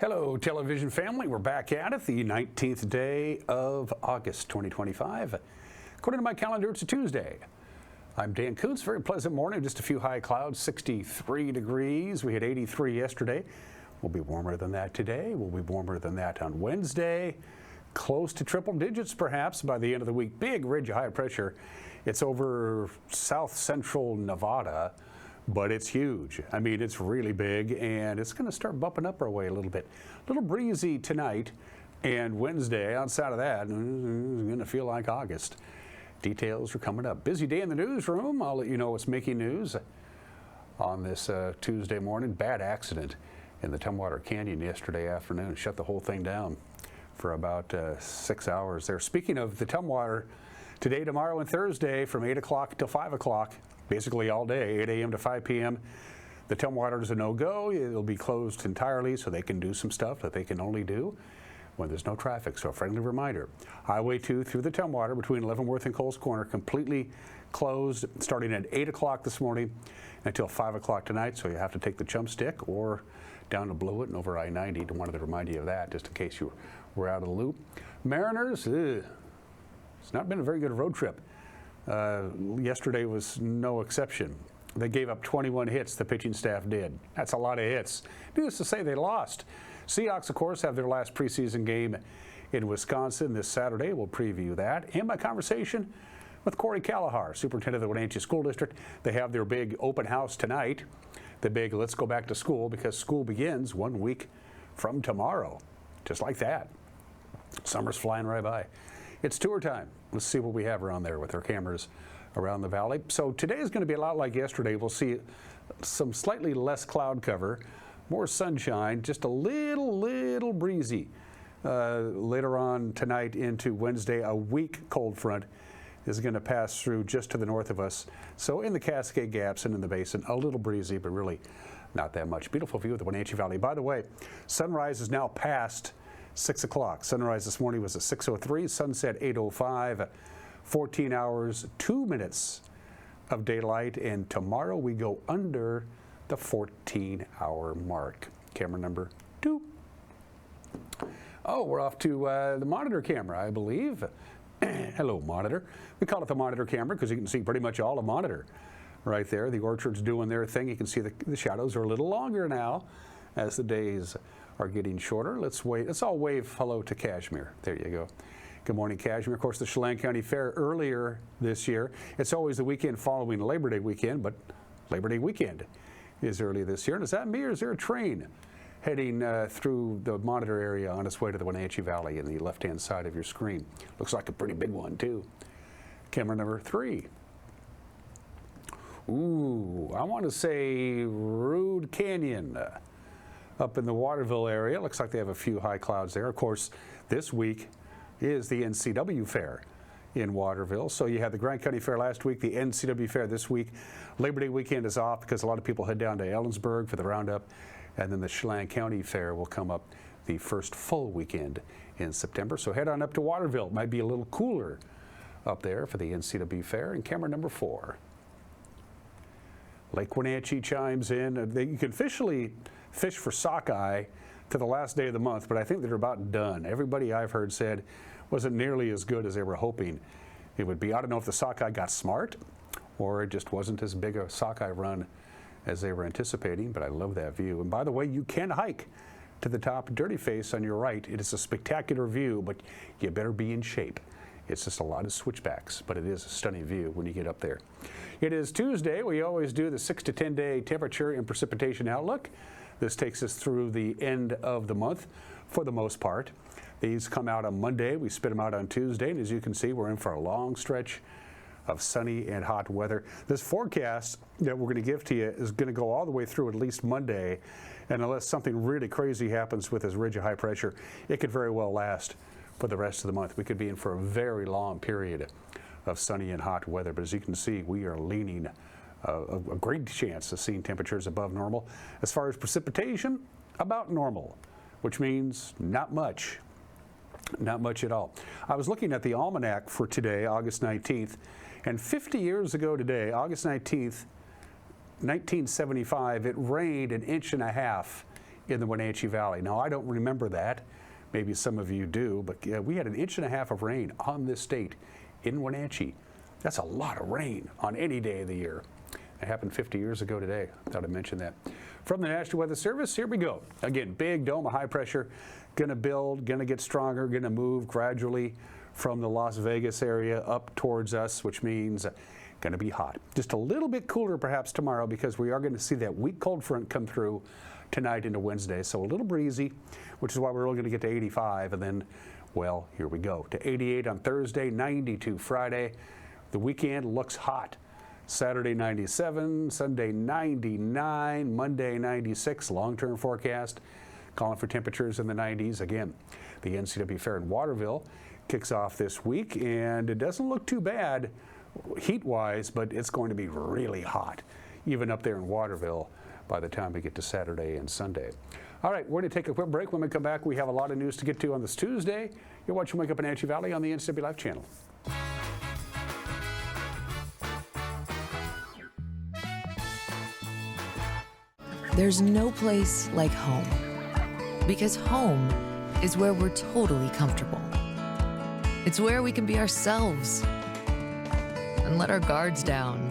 Hello, television family. We're back at it, the 19th day of August 2025. According to my calendar, it's a Tuesday. I'm Dan Kuntz. Very pleasant morning, just a few high clouds, 63 degrees. We had 83 yesterday. We'll be warmer than that today. We'll be warmer than that on Wednesday. Close to triple digits, perhaps, by the end of the week. Big ridge of high pressure. It's over south central Nevada, but it's huge. I mean, it's really big, and it's going to start bumping up our way a little bit. A little breezy tonight and Wednesday. Outside of that, it's going to feel like August. Details are coming up. Busy day in the newsroom. I'll let you know what's making news on this Tuesday morning. Bad accident in the Tumwater Canyon yesterday afternoon. Shut the whole thing down for about 6 hours there. Speaking of the Tumwater, today, tomorrow, and Thursday from 8 o'clock till 5 o'clock, basically all day, 8 a.m. to 5 p.m. The Tumwater is a no-go. It'll be closed entirely so they can do some stuff that they can only do when there's no traffic. So a friendly reminder, Highway 2 through the Tumwater between Leavenworth and Coles Corner completely closed starting at 8 o'clock this morning until 5 o'clock tonight. So you have to take the chump stick or down to Blewett and over I-90. I wanted to remind you of that just in case you were out of the loop. Mariners, it's not been a very good road trip. Yesterday was no exception. They gave up 21 hits, the pitching staff did. That's a lot of hits. Needless to say, they lost. Seahawks, of course, have their last preseason game in Wisconsin this Saturday. We'll preview that. And my conversation with Corey Callahar, superintendent of the Wenatchee School District. They have their big open house tonight. The big let's go back to school, because school begins 1 week from tomorrow. Just like that. Summer's flying right by. It's tour time. Let's see what we have around there with our cameras around the valley. So today is going to be a lot like yesterday. We'll see some slightly less cloud cover, more sunshine, just a little breezy. Later on tonight into Wednesday, a weak cold front is going to pass through just to the north of us. So in the Cascade Gaps and in the basin, a little breezy, but really not that much. Beautiful view of the Wenatchee Valley. By the way, sunrise is now past 6 o'clock. Sunrise this morning was at 6:03, sunset 8:05, 14 hours, 2 minutes of daylight, and tomorrow we go under the 14-hour mark. Camera number 2. Oh, we're off to the monitor camera, I believe. Hello, monitor. We call it the monitor camera because you can see pretty much all the monitor right there. The orchard's doing their thing. You can see the shadows are a little longer now as the days are getting shorter. Let's wait. Let's all wave hello to Kashmir. There you go. Good morning, Kashmir. Of course, the Chelan County Fair earlier this year. It's always the weekend following Labor Day weekend, but Labor Day weekend is early this year. And is that me, or is there a train heading through the monitor area on its way to the Wenatchee Valley in the left-hand side of your screen? Looks like a pretty big one, too. Camera number 3. Ooh, I want to say Rude Canyon. Up in the Waterville area. Looks like they have a few high clouds there. Of course, this week is the NCW Fair in Waterville. So you had the Grand County Fair last week, the NCW Fair this week. Labor Day weekend is off because a lot of people head down to Ellensburg for the roundup. And then the Chelan County Fair will come up the first full weekend in September. So head on up to Waterville. It might be a little cooler up there for the NCW Fair. And camera number 4. Lake Wenatchee chimes in. You can officially fish for sockeye to the last day of the month, but I think they're about done. Everybody I've heard said wasn't nearly as good as they were hoping it would be. I don't know if the sockeye got smart or it just wasn't as big a sockeye run as they were anticipating, but I love that view. And by the way, you can hike to the top of Dirty Face on your right. It is a spectacular view, but you better be in shape. It's just a lot of switchbacks, but it is a stunning view when you get up there. It is Tuesday. We always do the 6 to 10 day temperature and precipitation outlook. This takes us through the end of the month for the most part. These come out on Monday. We spit them out on Tuesday. And as you can see, we're in for a long stretch of sunny and hot weather. This forecast that we're going to give to you is going to go all the way through at least Monday. And unless something really crazy happens with this ridge of high pressure, it could very well last for the rest of the month. We could be in for a very long period of sunny and hot weather. But as you can see, we are leaning a great chance of seeing temperatures above normal. As far as precipitation, about normal, which means not much. Not much at all. I was looking at the almanac for today, August 19th, and 50 years ago today, August 19th, 1975, it rained 1.5 inches in the Wenatchee Valley. Now, I don't remember that. Maybe some of you do, but we had 1.5 inches of rain on this date in Wenatchee. That's a lot of rain on any day of the year. It happened 50 years ago today. Thought I'd mention that. From the National Weather Service, here we go. Again, big dome of high pressure, going to build, going to get stronger, going to move gradually from the Las Vegas area up towards us, which means going to be hot. Just a little bit cooler perhaps tomorrow because we are going to see that weak cold front come through tonight into Wednesday. So a little breezy, which is why we're only going to get to 85. And then, well, here we go. To 88 on Thursday, 92 Friday. The weekend looks hot. Saturday 97, Sunday 99, Monday 96, long-term forecast, calling for temperatures in the 90s. Again, the NCW Fair in Waterville kicks off this week, and it doesn't look too bad heat-wise, but it's going to be really hot, even up there in Waterville by the time we get to Saturday and Sunday. All right, we're going to take a quick break. When we come back, we have a lot of news to get to on this Tuesday. You're watching Wake Up in Wenatchee Valley on the NCWLIFE channel. There's no place like home, because home is where we're totally comfortable. It's where we can be ourselves and let our guards down.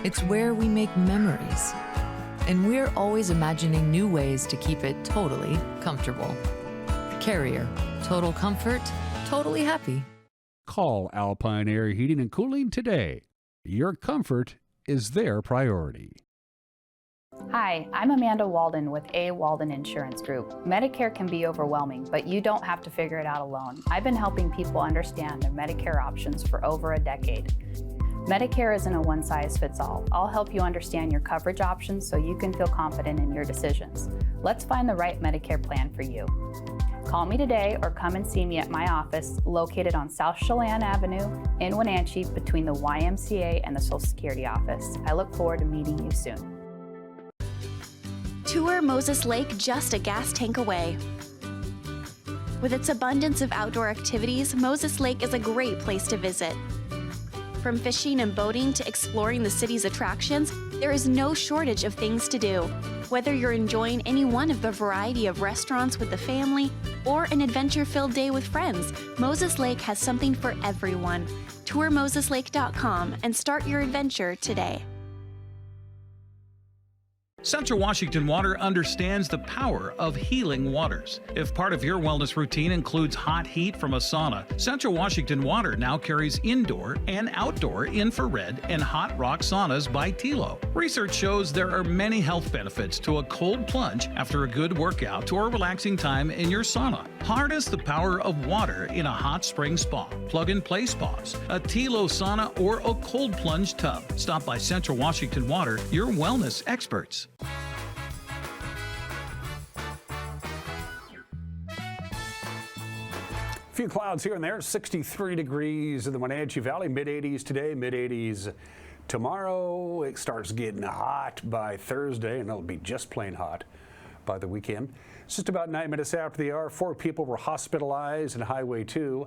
It's where we make memories, and we're always imagining new ways to keep it totally comfortable. Carrier, total comfort, totally happy. Call Alpine Air Heating and Cooling today. Your comfort is their priority. Hi, I'm Amanda Walden with A. Walden Insurance Group. Medicare can be overwhelming, but you don't have to figure it out alone. I've been helping people understand their Medicare options for over a decade. Medicare isn't a one-size-fits-all. I'll help you understand your coverage options so you can feel confident in your decisions. Let's find the right Medicare plan for you. Call me today or come and see me at my office located on South Chelan Avenue in Wenatchee between the YMCA and the Social Security office. I look forward to meeting you soon. Tour Moses Lake just a gas tank away. With its abundance of outdoor activities, Moses Lake is a great place to visit. From fishing and boating to exploring the city's attractions, there is no shortage of things to do. Whether you're enjoying any one of the variety of restaurants with the family or an adventure-filled day with friends, Moses Lake has something for everyone. TourMosesLake.com and start your adventure today. Central Washington Water understands the power of healing waters. If part of your wellness routine includes hot heat from a sauna, Central Washington Water now carries indoor and outdoor infrared and hot rock saunas by Tilo. Research shows there are many health benefits to a cold plunge after a good workout or relaxing time in your sauna. Harness the power of water in a hot spring spa, plug-and-play spas, a Tilo sauna, or a cold plunge tub. Stop by Central Washington Water, your wellness experts. A few clouds here and there, 63 degrees in the Wenatchee Valley, mid-80s today, mid-80s tomorrow. It starts getting hot by Thursday, and it'll be just plain hot by the weekend. It's just about 9 minutes after the hour. 4 people were hospitalized in Highway 2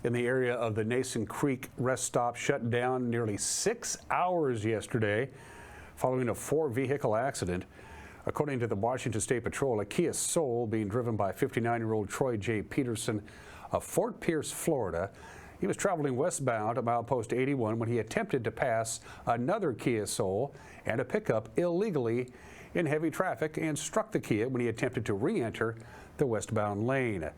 in the area of the Nason Creek rest stop, shut down nearly 6 hours yesterday following a 4-vehicle accident. According to the Washington State Patrol, a Kia Soul being driven by 59-year-old Troy J. Peterson of Fort Pierce, Florida. He was traveling westbound at milepost 81 when he attempted to pass another Kia Soul and a pickup illegally in heavy traffic and struck the Kia when he attempted to re-enter the westbound lane.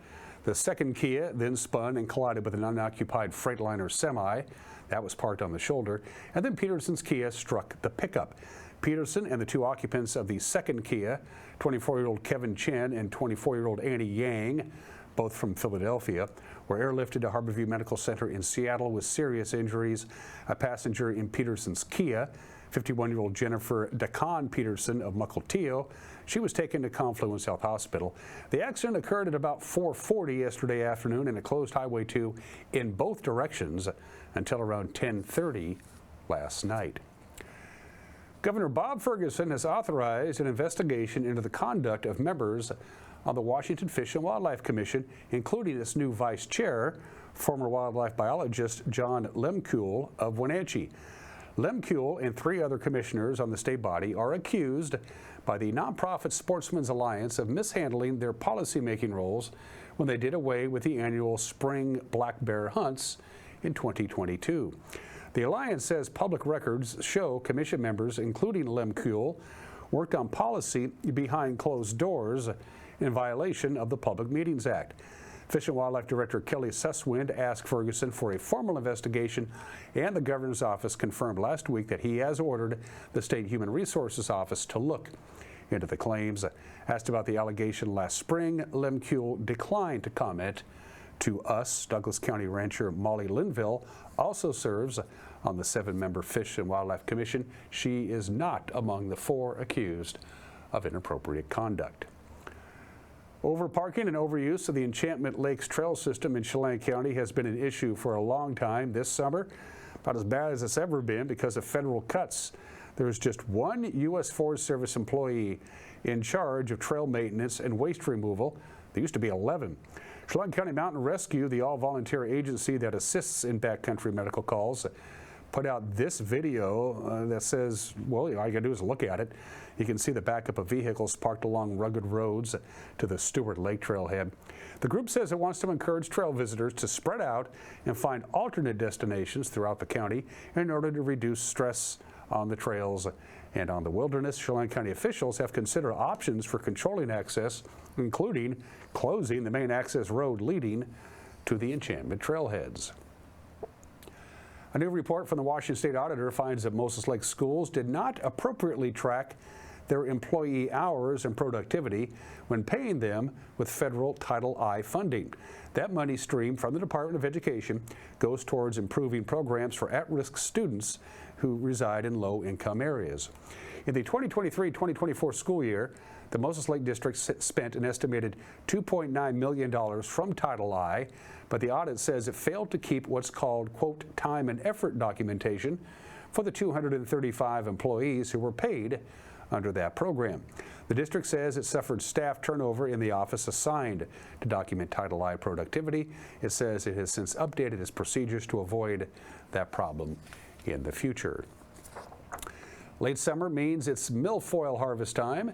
The second Kia then spun and collided with an unoccupied Freightliner semi that was parked on the shoulder, and then Peterson's Kia struck the pickup. Peterson and the 2 occupants of the second Kia, 24-year-old Kevin Chen and 24-year-old Annie Yang, both from Philadelphia, were airlifted to Harborview Medical Center in Seattle with serious injuries. A passenger in Peterson's Kia, 51-year-old Jennifer Dacan Peterson of Mukilteo, she was taken to Confluence Health Hospital. The accident occurred at about 4:40 yesterday afternoon in a closed Highway 2 in both directions until around 10:30 last night. Governor Bob Ferguson has authorized an investigation into the conduct of members on the Washington Fish and Wildlife Commission, including its new vice chair, former wildlife biologist John Lemkuhl of Wenatchee. Lemkuhl and 3 other commissioners on the state body are accused by the nonprofit Sportsmen's Alliance of mishandling their policymaking roles when they did away with the annual spring black bear hunts in 2022. The Alliance says public records show commission members, including Lem Kuehl, worked on policy behind closed doors in violation of the Public Meetings Act. Fish and Wildlife Director Kelly Susswind asked Ferguson for a formal investigation, and the governor's office confirmed last week that he has ordered the State Human Resources Office to look into the claims. Asked about the allegation last spring, Lem Kuehl declined to comment to us. Douglas County rancher Molly Linville also serves on the 7-member Fish and Wildlife Commission. She is not among the 4 accused of inappropriate conduct. Overparking and overuse of the Enchantment Lakes Trail System in Chelan County has been an issue for a long time. This summer, about as bad as it's ever been because of federal cuts. There is just one U.S. Forest Service employee in charge of trail maintenance and waste removal. There used to be 11. Chelan County Mountain Rescue, the all-volunteer agency that assists in backcountry medical calls, put out this video that says, well, all you gotta do is look at it. You can see the backup of vehicles parked along rugged roads to the Stewart Lake trailhead. The group says it wants to encourage trail visitors to spread out and find alternate destinations throughout the county in order to reduce stress on the trails and on the wilderness. Chelan County officials have considered options for controlling access, including closing the main access road leading to the Enchantment trailheads. A new report from the Washington State Auditor finds that Moses Lake schools did not appropriately track their employee hours and productivity when paying them with federal Title I funding. That money stream from the Department of Education goes towards improving programs for at-risk students who reside in low-income areas. In the 2023-2024 school year, the Moses Lake District spent an estimated $2.9 million from Title I, but the audit says it failed to keep what's called, quote, time and effort documentation for the 235 employees who were paid under that program. The district says it suffered staff turnover in the office assigned to document Title I productivity. It says it has since updated its procedures to avoid that problem in the future. Late summer means it's milfoil harvest time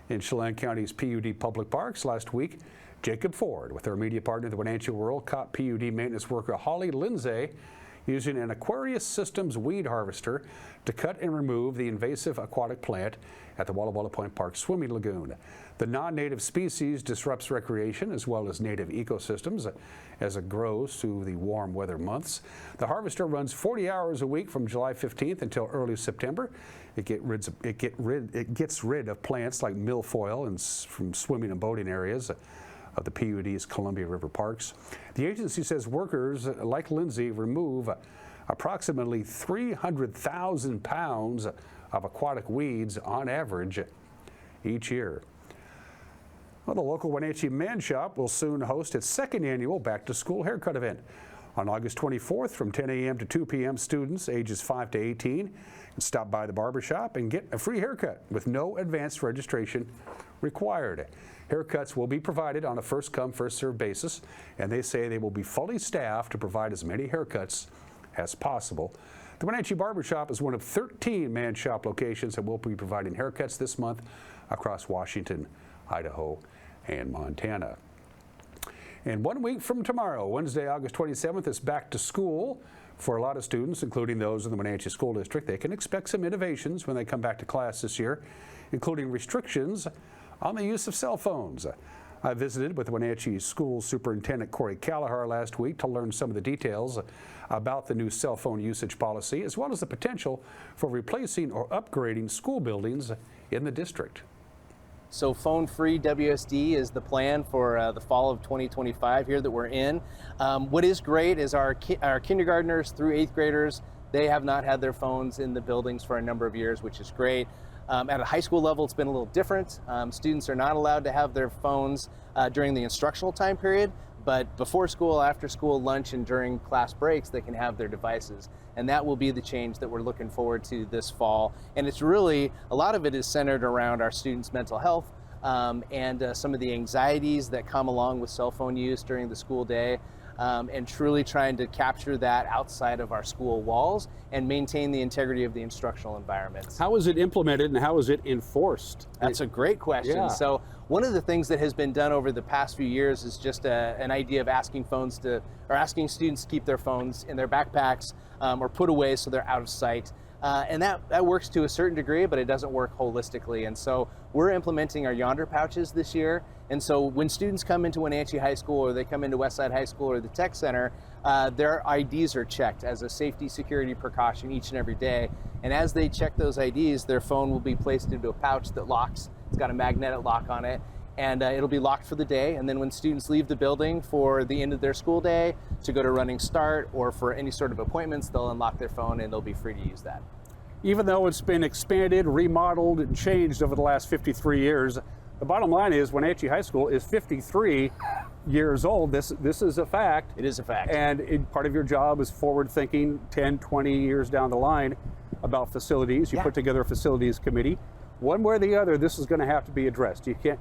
in Chelan County's PUD public parks. Last week, Jacob Ford, with our media partner, the Wenatchee World, caught PUD maintenance worker Holly Lindsay using an Aquarius Systems weed harvester to cut and remove the invasive aquatic plant at the Walla Walla Point Park swimming lagoon. The non-native species disrupts recreation as well as native ecosystems as it grows through the warm weather months. The harvester runs 40 hours a week from July 15th until early September. It gets rid of plants like milfoil and from swimming and boating areas of the PUD's Columbia River parks. The agency says workers like Lindsay remove approximately 300,000 pounds of aquatic weeds on average each year. Well, the local Wenatchee Man Shop will soon host its second annual back-to-school haircut event. On August 24th from 10 a.m. to 2 p.m., students ages 5 to 18 can stop by the barber shop and get a free haircut with no advanced registration required. Haircuts will be provided on a first-come, first-served basis, and they say they will be fully staffed to provide as many haircuts as possible. The Wenatchee Barber Shop is one of 13 Man Shop locations that will be providing haircuts this month across Washington, Idaho, and Montana. And 1 week from tomorrow, Wednesday, August 27th, is back to school. For a lot of students, including those in the Wenatchee School District, they can expect some innovations when they come back to class this year, including restrictions on the use of cell phones. I visited with Wenatchee School Superintendent Corey Callahar last week to learn some of the details about the new cell phone usage policy, as well as the potential for replacing or upgrading school buildings in the district. So phone-free WSD is the plan for the fall of 2025 here that we're in. What is great is our kindergartners through 8th graders, they have not had their phones in the buildings for a number of years, which is great. At a high school level, it's been a little different. Students are not allowed to have their phones during the instructional time period, but before school, after school, lunch, and during class breaks, they can have their devices. And that will be the change that we're looking forward to this fall. And it's really, a lot of it is centered around our students' mental health and some of the anxieties that come along with cell phone use during the school day. and truly trying to capture that outside of our school walls and maintain the integrity of the instructional environments. How is it implemented and how is it enforced? That's a great question. Yeah. So one of the things that has been done over the past few years is just an idea of asking students to keep their phones in their backpacks or put away so they're out of sight. And that works to a certain degree, but it doesn't work holistically. And so we're implementing our Yonder pouches this year. And so when students come into Wenatchee High School or they come into Westside High School or the Tech Center, their IDs are checked as a safety security precaution each and every day. And as they check those IDs, their phone will be placed into a pouch that locks. It's got a magnetic lock on it. And it'll be locked for the day. And then when students leave the building for the end of their school day to go to running start or for any sort of appointments, they'll unlock their phone and they'll be free to use that. Even though it's been expanded, remodeled, and changed over the last 53 years, the bottom line is Wenatchee High School is 53 years old. This is a fact. It is a fact. And part of your job is forward thinking 10, 20 years down the line about facilities. You put together a facilities committee. One way or the other, this is going to have to be addressed. You can't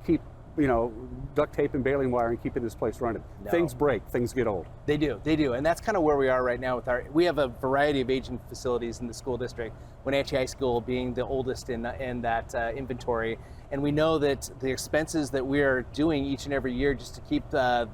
keep, duct tape and baling wire and keeping this place running. No. Things break, things get old. They do, and that's kind of where we are right now we have a variety of aging facilities in the school district, Wenatchee High School being the oldest in that inventory. And we know that the expenses that we are doing each and every year just to keep the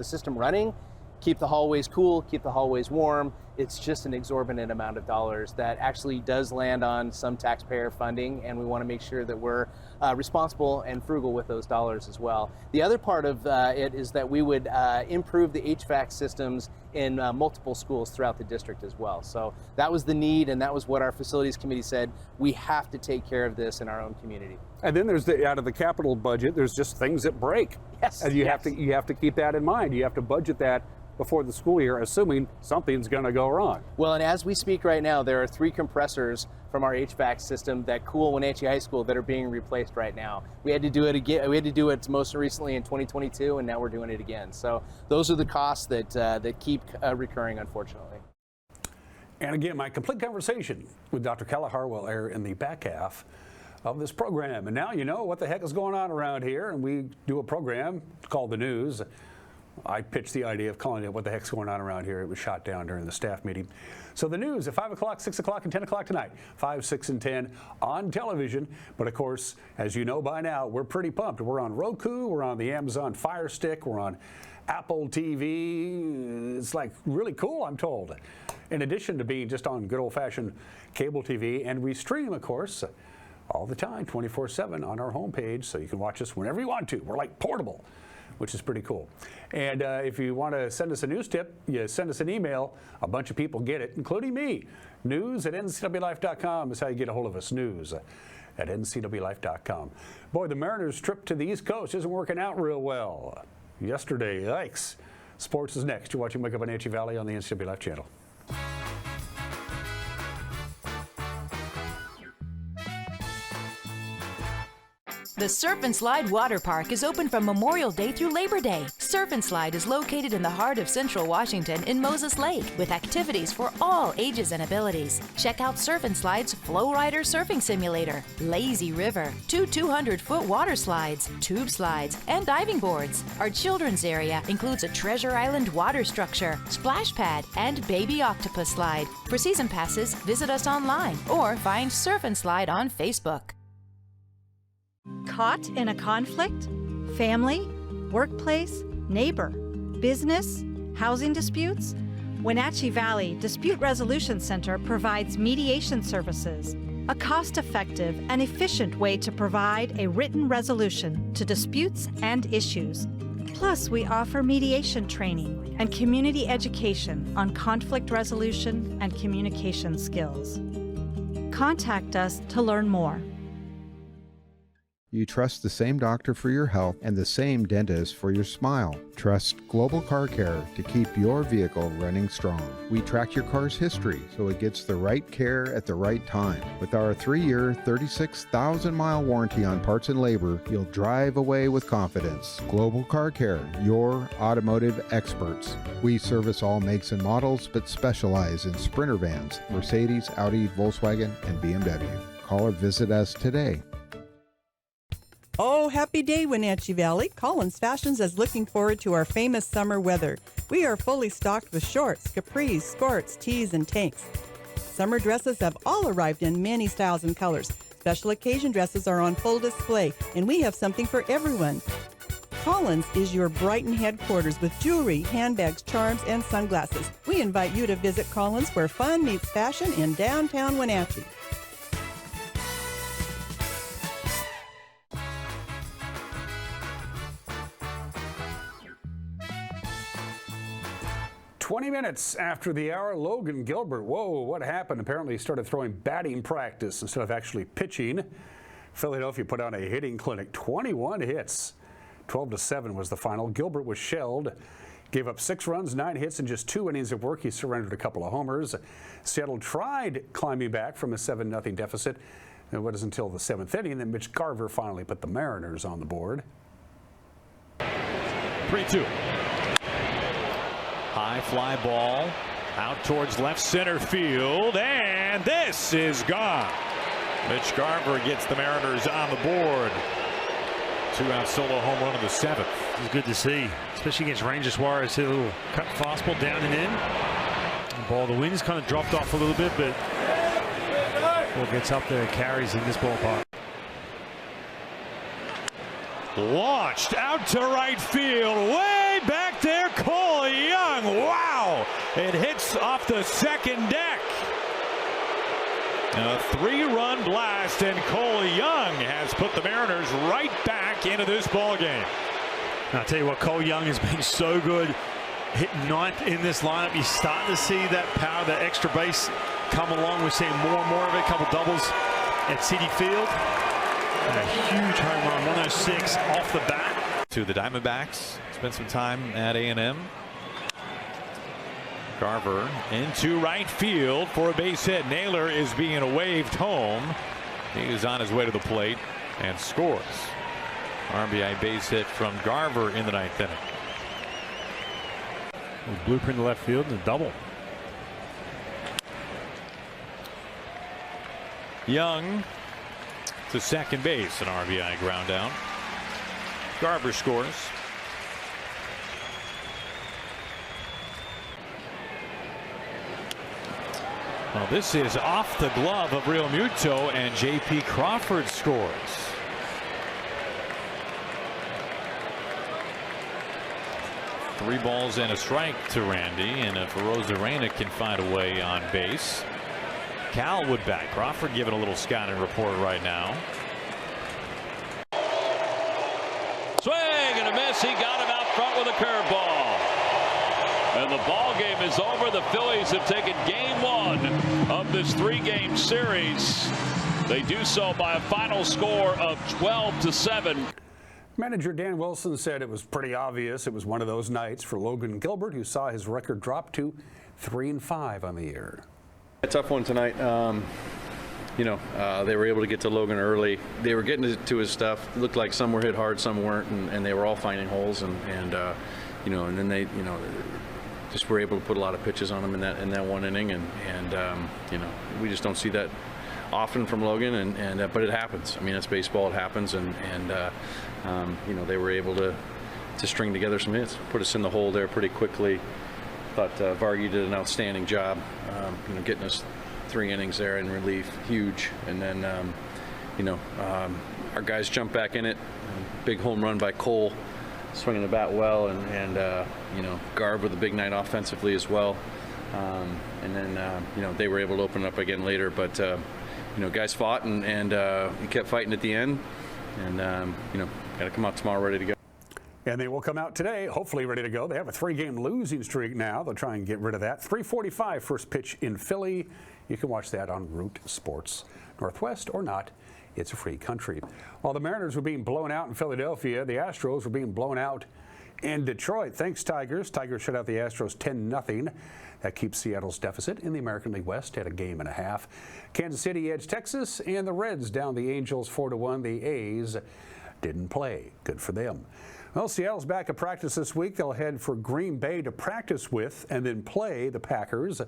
system running, keep the hallways cool, keep the hallways warm, it's just an exorbitant amount of dollars that actually does land on some taxpayer funding, and we want to make sure that we're responsible and frugal with those dollars as well. The other part of it is that we would improve the HVAC systems in multiple schools throughout the district as well. So that was the need, and that was what our facilities committee said, we have to take care of this in our own community. And then there's out of the capital budget, there's just things that break. Yes. And you have to keep that in mind. You have to budget that before the school year, assuming something's going to go wrong. Well, and as we speak right now, there are 3 compressors from our HVAC system that cool Wenatchee High School that are being replaced right now. We had to do it again. We had to do it most recently in 2022, and now we're doing it again. So those are the costs that keep recurring, unfortunately. And again, my complete conversation with Dr. Kelleher will air in the back half of this program. And now you know what the heck is going on around here, and we do a program called The News. I pitched the idea of calling it What the Heck's Going On Around Here. It was shot down during the staff meeting. So the news at 5 o'clock, 6 o'clock, and 10 o'clock tonight. 5, 6, and 10 on television. But of course, as you know by now, we're pretty pumped. We're on Roku, we're on the Amazon Fire Stick, we're on Apple TV. It's like really cool, I'm told. In addition to being just on good old-fashioned cable TV. And we stream, of course, all the time, 24/7 on our homepage. So you can watch us whenever you want to. We're like portable, which is pretty cool. And if you want to send us a news tip, you send us an email. A bunch of people get it, including me. News@ncwlife.com is how you get a hold of us. News@ncwlife.com. Boy, the Mariners' trip to the East Coast isn't working out real well. Yesterday, yikes. Sports is next. You're watching Wake Up Wenatchee Valley on the NCW Life channel. The Surf and Slide Water Park is open from Memorial Day through Labor Day. Surf and Slide is located in the heart of Central Washington in Moses Lake with activities for all ages and abilities. Check out Surf and Slide's Flow Rider Surfing Simulator, Lazy River, 2 200-foot water slides, tube slides, and diving boards. Our children's area includes a Treasure Island water structure, splash pad, and baby octopus slide. For season passes, visit us online or find Surf and Slide on Facebook. Caught in a conflict? Family? Workplace? Neighbor? Business? Housing disputes? Wenatchee Valley Dispute Resolution Center provides mediation services, a cost-effective and efficient way to provide a written resolution to disputes and issues. Plus, we offer mediation training and community education on conflict resolution and communication skills. Contact us to learn more. You trust the same doctor for your health and the same dentist for your smile. Trust Global Car Care to keep your vehicle running strong. We track your car's history so it gets the right care at the right time. With our 3-year, 36,000-mile warranty on parts and labor, you'll drive away with confidence. Global Car Care, your automotive experts. We service all makes and models, but specialize in Sprinter vans, Mercedes, Audi, Volkswagen, and BMW. Call or visit us today. Oh, Oh, happy day, Wenatchee Valley. Collins Fashions is looking forward to our famous summer weather. We are fully stocked with shorts, capris, skirts, tees, and tanks. Summer dresses have all arrived in many styles and colors. Special occasion dresses are on full display, and we have something for everyone. Collins is your Brighton headquarters with jewelry, handbags, charms, and sunglasses. We invite you to visit Collins, where fun meets fashion in downtown Wenatchee. "20 minutes after the hour, Logan Gilbert. Whoa, what happened? Apparently he started throwing batting practice instead of actually pitching. Philadelphia put on a hitting clinic, 21 hits. 12-7 was the final. Gilbert was shelled, gave up 6 runs, 9 hits in just 2 innings of work. He surrendered a couple of homers. Seattle tried climbing back from a 7-0 deficit. It was until the 7th inning that Mitch Garver finally put the Mariners on the board. 3-2. High fly ball out towards left center field, and this is gone. Mitch Garver gets the Mariners on the board. 2-out solo home run of the 7th. It's good to see, especially against Ranger Suarez. Hit a little cut fastball down and in. The ball, the wind's kind of dropped off a little bit, but ball gets up there and carries in this ballpark. Launched out to right field, way back there, Cole Young. Wow! It hits off the second deck. A 3-run blast, and Cole Young has put the Mariners right back into this ball game. I'll tell you what, Cole Young has been so good, hitting 9th in this lineup. You're starting to see that power, that extra base come along. We're seeing more and more of it. A couple doubles at Citi Field. And a huge home run, 106 off the bat. To the Diamondbacks, spent some time at A&M. Garver into right field for a base hit. Naylor is being waved home. He is on his way to the plate and scores. RBI base hit from Garver in the 9th inning. Blueprint to left field and a double. Young to second base, an RBI ground out. Garver scores. Well, this is off the glove of Real Muto, and J.P. Crawford scores. Three balls and a strike to Randy, and if Rosarena can find a way on base. Cal would back. Crawford giving a little scouting report right now. Swing and a miss. He got him out front with a curveball. And the ball game is over. The Phillies have taken game 1 of this 3-game series. They do so by a final score of 12-7. Manager Dan Wilson said it was pretty obvious it was one of those nights for Logan Gilbert, who saw his record drop to 3-5 on the year. A tough one tonight. They were able to get to Logan early. They were getting to his stuff. It looked like some were hit hard, some weren't, and they were all finding holes. And then they, just were able to put a lot of pitches on him in that one inning. And we just don't see that often from Logan. But it happens. I mean, it's baseball. It happens. They were able to string together some hits, put us in the hole there pretty quickly. Thought Vargy did an outstanding job, getting us 3 innings there in relief, huge. And then, our guys jumped back in it. Big home run by Cole, swinging the bat well, and Garb with a big night offensively as well. And then, they were able to open it up again later. But, guys fought and he kept fighting at the end. And, got to come out tomorrow ready to go. And they will come out today, hopefully ready to go. They have a 3-game losing streak now. They'll try and get rid of that. 3:45 first pitch in Philly. You can watch that on Root Sports Northwest or not. It's a free country. While the Mariners were being blown out in Philadelphia, the Astros were being blown out in Detroit. Thanks, Tigers. Tigers shut out the Astros 10-0. That keeps Seattle's deficit in the American League West at a game and a half. Kansas City edged Texas, and the Reds down the Angels 4-1. The A's didn't play. Good for them. Well, Seattle's back at practice this week. They'll head for Green Bay to practice with and then play the Packers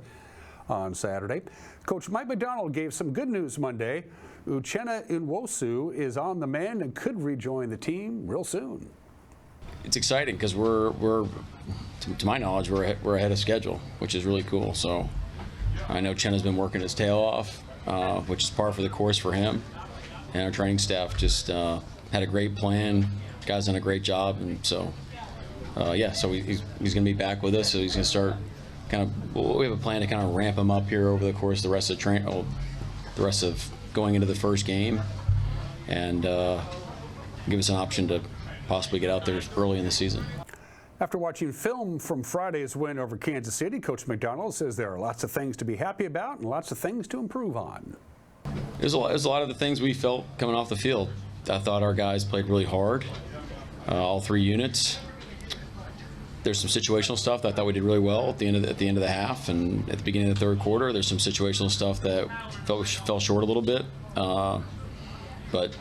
on Saturday. Coach Mike McDonald gave some good news Monday. Uchenna Nwosu is on the mend and could rejoin the team real soon. It's exciting because we're to my knowledge, we're ahead of schedule, which is really cool. So I know Chenna's been working his tail off, which is par for the course for him. And our training staff just had a great plan. Guy's done a great job, and so so he's going to be back with us. So he's going to start we have a plan to kind of ramp him up here over the course of the rest of the rest of going into the first game, and give us an option to possibly get out there early in the season. After watching film from Friday's win over Kansas City, Coach McDonald says there are lots of things to be happy about and lots of things to improve on. There's a lot of the things we felt coming off the field. I thought our guys played really hard, all three units. There's some situational stuff that I thought we did really well at the end of the half, and at the beginning of the third quarter, there's some situational stuff that fell short a little bit, but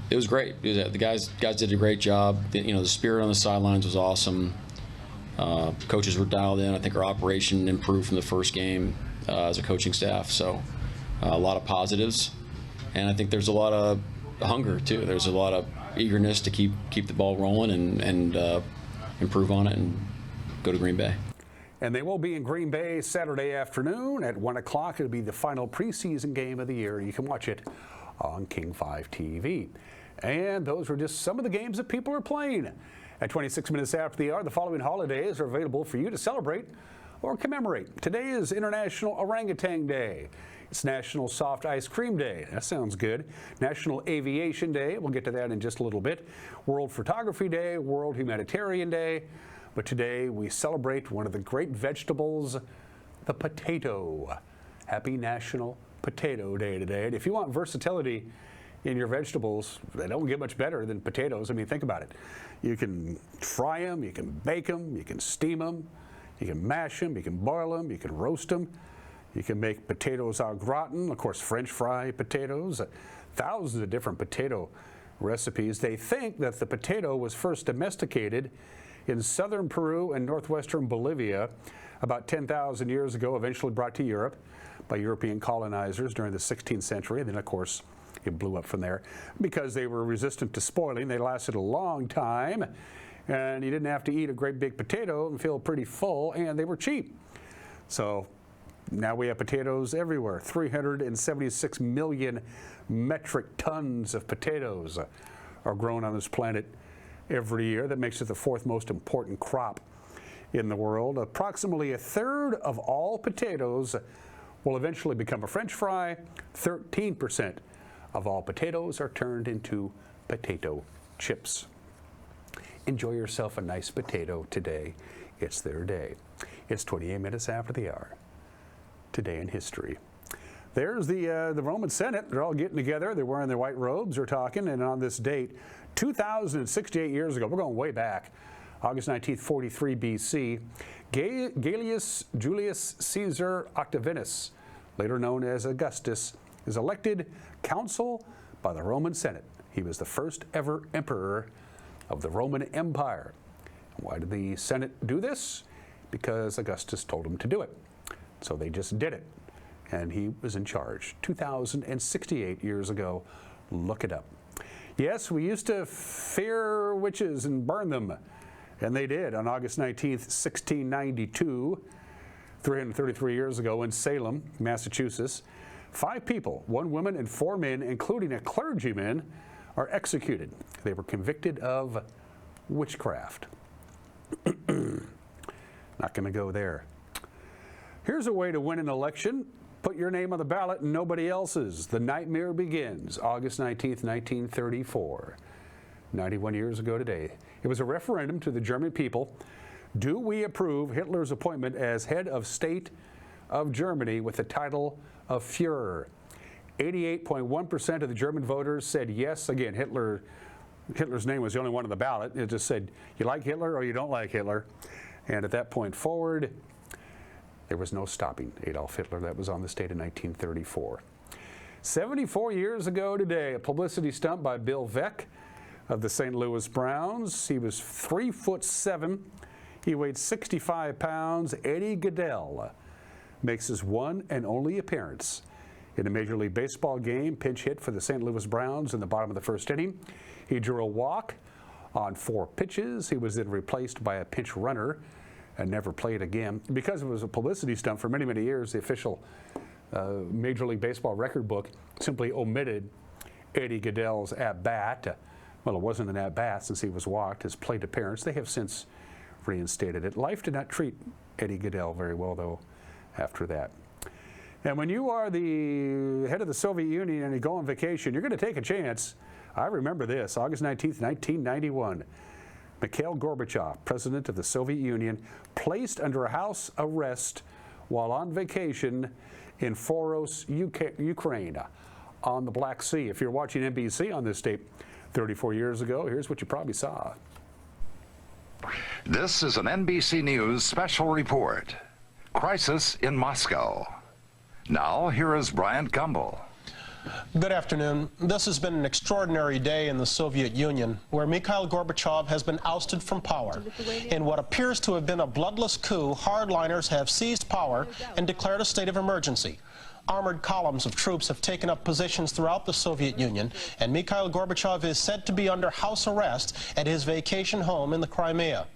it was great. The guys did a great job. The spirit on the sidelines was awesome. Coaches were dialed in. I think our operation improved from the first game as a coaching staff. So a lot of positives, and I think there's a lot of hunger too. There's a lot of eagerness to keep the ball rolling and improve on it and go to Green Bay. And they will be in Green Bay Saturday afternoon at 1 o'clock. It'll be the final preseason game of the year. You can watch it on King 5 TV. And those were just some of the games that people are playing. At 26 minutes after the hour, the following holidays are available for you to celebrate or commemorate. Today is International Orangutan Day. It's National Soft Ice Cream Day. That sounds good. National Aviation Day. We'll get to that in just a little bit. World Photography Day, World Humanitarian Day. But today we celebrate one of the great vegetables, the potato. Happy National Potato Day today. And if you want versatility in your vegetables, they don't get much better than potatoes. I mean, think about it. You can fry them, you can bake them, you can steam them, you can mash them, you can boil them, you can roast them. You can make potatoes au gratin, of course, French fry potatoes, thousands of different potato recipes. They think that the potato was first domesticated in southern Peru and northwestern Bolivia about 10,000 years ago, eventually brought to Europe by European colonizers during the 16th century. And then, of course, it blew up from there because they were resistant to spoiling. They lasted a long time, and you didn't have to eat a great big potato and feel pretty full, and they were cheap. So now we have potatoes everywhere. 376 million metric tons of potatoes are grown on this planet every year. That makes it the fourth most important crop in the world. Approximately a third of all potatoes will eventually become a French fry. 13% of all potatoes are turned into potato chips. Enjoy yourself a nice potato today. It's their day. It's 28 minutes after the hour. Today in history. There's the Roman Senate. They're all getting together. They're wearing their white robes. They're talking. And on this date, 2,068 years ago, we're going way back, August 19th, 43 BC, Gaius Julius Caesar Octavianus, later known as Augustus, is elected consul by the Roman Senate. He was the first ever emperor of the Roman Empire. Why did the Senate do this? Because Augustus told them to do it. So they just did it, and he was in charge 2,068 years ago. Look it up. Yes, we used to fear witches and burn them, and they did on August 19th, 1692, 333 years ago in Salem, Massachusetts. 5 people, 1 woman and 4 men, including a clergyman, are executed. They were convicted of witchcraft. Not going to go there. Here's a way to win an election. Put your name on the ballot and nobody else's. The nightmare begins August 19th, 1934. 91 years ago today. It was a referendum to the German people. Do we approve Hitler's appointment as head of state of Germany with the title of Führer? 88.1% of the German voters said yes. Again, Hitler's name was the only one on the ballot. It just said, you like Hitler or you don't like Hitler. And at that point forward, there was no stopping Adolf Hitler. That was on this date in 1934. 74 years ago today, a publicity stunt by Bill Veeck of the St. Louis Browns. He was 3'7". He weighed 65 pounds. Eddie Goodell makes his one and only appearance in a Major League Baseball game. Pinch hit for the St. Louis Browns in the bottom of the first inning. He drew a walk on 4 pitches. He was then replaced by a pinch runner and never played again. Because it was a publicity stunt for many, many years, the official Major League Baseball record book simply omitted Eddie Goodell's at-bat. Well, it wasn't an at-bat since he was walked, his plate appearance. They have since reinstated it. Life did not treat Eddie Goodell very well, though, after that. And when you are the head of the Soviet Union and you go on vacation, you're going to take a chance. I remember this, August 19th, 1991. Mikhail Gorbachev, president of the Soviet Union, placed under house arrest while on vacation in Foros, Ukraine, on the Black Sea. If you're watching NBC on this tape 34 years ago, here's what you probably saw. This is an NBC News special report. Crisis in Moscow. Now, here is Bryant Gumbel. Good afternoon. This has been an extraordinary day in the Soviet Union, where Mikhail Gorbachev has been ousted from power. In what appears to have been a bloodless coup, hardliners have seized power and declared a state of emergency. Armored columns of troops have taken up positions throughout the Soviet Union, and Mikhail Gorbachev is said to be under house arrest at his vacation home in the Crimea.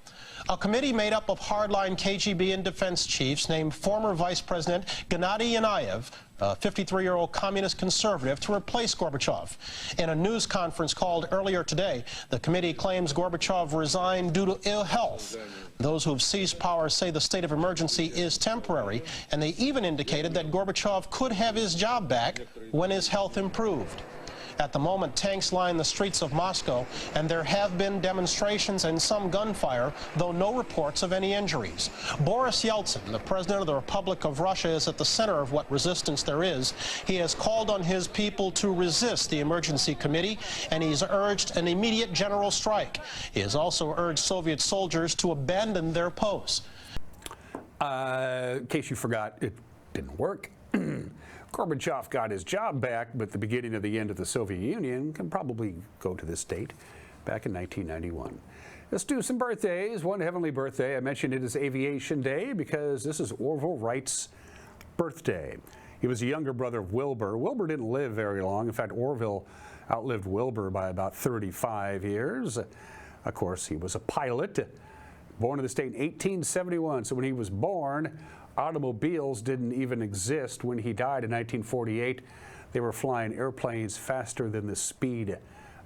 A committee made up of hardline KGB and defense chiefs named former Vice President Gennady Yanayev, a 53-year-old communist conservative, to replace Gorbachev. In a news conference called earlier today, the committee claims Gorbachev resigned due to ill health. Those who have seized power say the state of emergency is temporary, and they even indicated that Gorbachev could have his job back when his health improved. At the moment, tanks line the streets of Moscow, and there have been demonstrations and some gunfire, though no reports of any injuries. Boris Yeltsin, the president of the Republic of Russia, is at the center of what resistance there is. He has called on his people to resist the emergency committee, and he's urged an immediate general strike. He has also urged Soviet soldiers to abandon their posts. In case you forgot, it didn't work. Gorbachev got his job back, but the beginning of the end of the Soviet Union can probably go to this date, back in 1991. Let's do some birthdays. One heavenly birthday. I mentioned it is Aviation Day because this is Orville Wright's birthday. He was a younger brother of Wilbur. Wilbur didn't live very long. In fact, Orville outlived Wilbur by about 35 years. Of course, he was a pilot, born in the state in 1871. So when he was born, automobiles didn't even exist. When he died in 1948, they were flying airplanes faster than the speed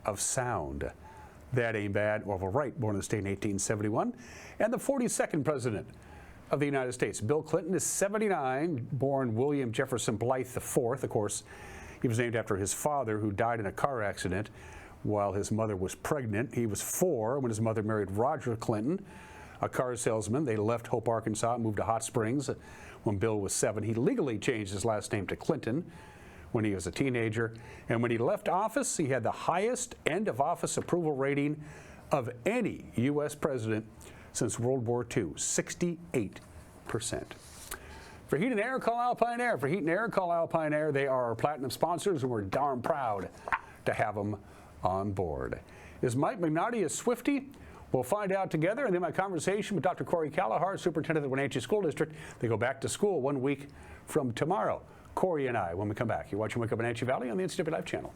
of sound. That ain't bad. Orville Wright, born in the state in 1871. And the 42nd president of the United States, Bill Clinton, is 79, born William Jefferson Blythe IV. Of course, he was named after his father, who died in a car accident while his mother was pregnant. He was 4 when his mother married Roger Clinton, a car salesman. They left Hope, Arkansas, moved to Hot Springs when Bill was 7. He legally changed his last name to Clinton when he was a teenager. And when he left office, he had the highest end-of-office approval rating of any U.S. president since World War II, 68%. For Heat and Air, call Alpine Air. For Heat and Air, call Alpine Air. They are our platinum sponsors, and we're darn proud to have them on board. Is Mike Mignotti a Swiftie? We'll find out together. And then my conversation with Dr. Corey Callahar, superintendent of the Wenatchee School District. They go back to school 1 week from tomorrow. Corey and I, when we come back. You're watching Wake Up Wenatchee Valley on the NCWLIFE channel.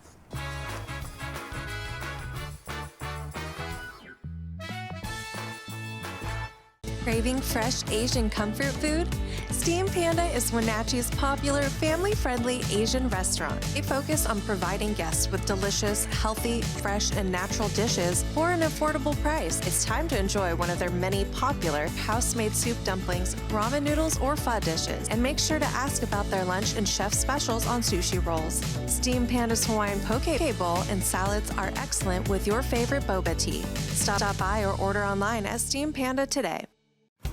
Craving fresh Asian comfort food? Steam Panda is Wenatchee's popular, family-friendly Asian restaurant. They focus on providing guests with delicious, healthy, fresh, and natural dishes for an affordable price. It's time to enjoy one of their many popular house-made soup dumplings, ramen noodles, or pho dishes. And make sure to ask about their lunch and chef specials on sushi rolls. Steam Panda's Hawaiian poke bowl and salads are excellent with your favorite boba tea. Stop by or order online at Steam Panda today.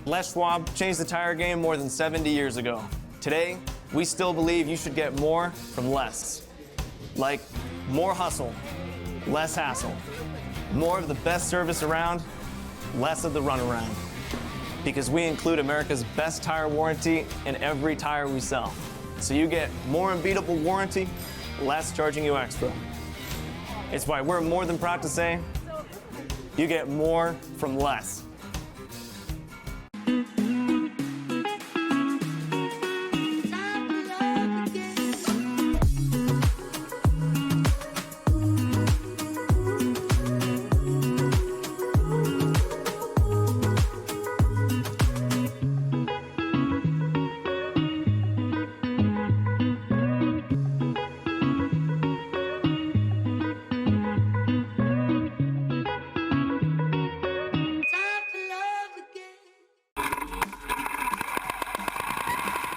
Les Schwab changed the tire game more than 70 years ago. Today, we still believe you should get more from less. Like more hustle, less hassle. More of the best service around, less of the runaround. Because we include America's best tire warranty in every tire we sell. So you get more unbeatable warranty, less charging you extra. It's why we're more than proud to say, you get more from less.